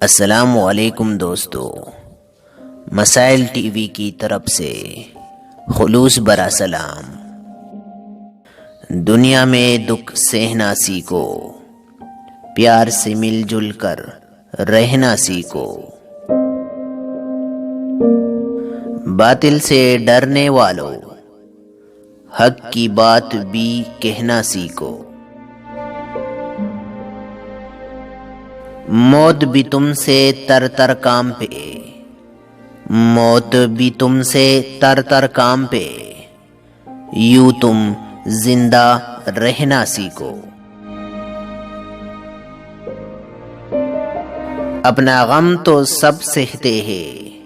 السلام علیکم دوستو، مسائل ٹی وی کی طرف سے خلوص برا سلام۔ دنیا میں دکھ سہنا سیکھو، پیار سے مل جل کر رہنا سیکھو، باطل سے ڈرنے والوں حق کی بات بھی کہنا سیکھو، موت بھی تم سے تر تر کام پہ، موت بھی تم سے تر تر کام پہ، یوں تم زندہ رہنا سیکھو۔ اپنا غم تو سب سہتے ہیں،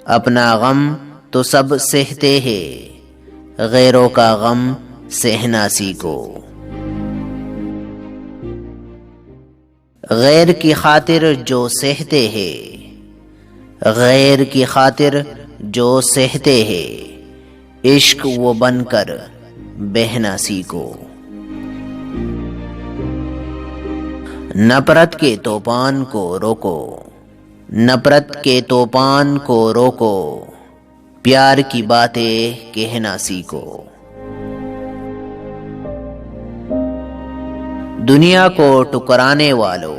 اپنا غم تو سب سہتے ہیں، غیروں کا غم سہنا سیکھو۔ غیر کی خاطر جو سہتے ہیں، غیر کی خاطر جو سہتے ہیں، عشق وہ بن کر بہنا سیکھو۔ نفرت کے طوفان کو روکو، نفرت کے طوفان کو روکو، پیار کی باتیں کہنا سیکھو۔ دنیا کو ٹکرانے والوں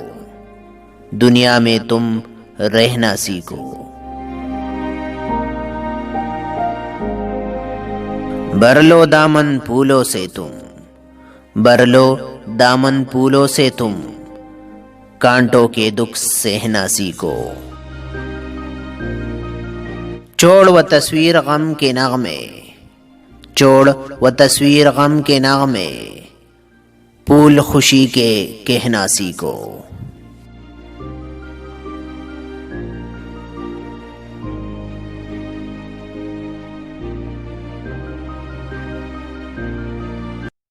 دنیا میں تم رہنا سیکھو۔ بھر لو دامن پھولوں سے تم، بھر لو دامن پھولوں سے تم، کانٹوں کے دکھ سہنا سیکھو۔ چھوڑ وہ تصویر غم کے نغمے، چھوڑ وہ تصویر غم کے نغمے، پھول خوشی کے کہنا سیکھو۔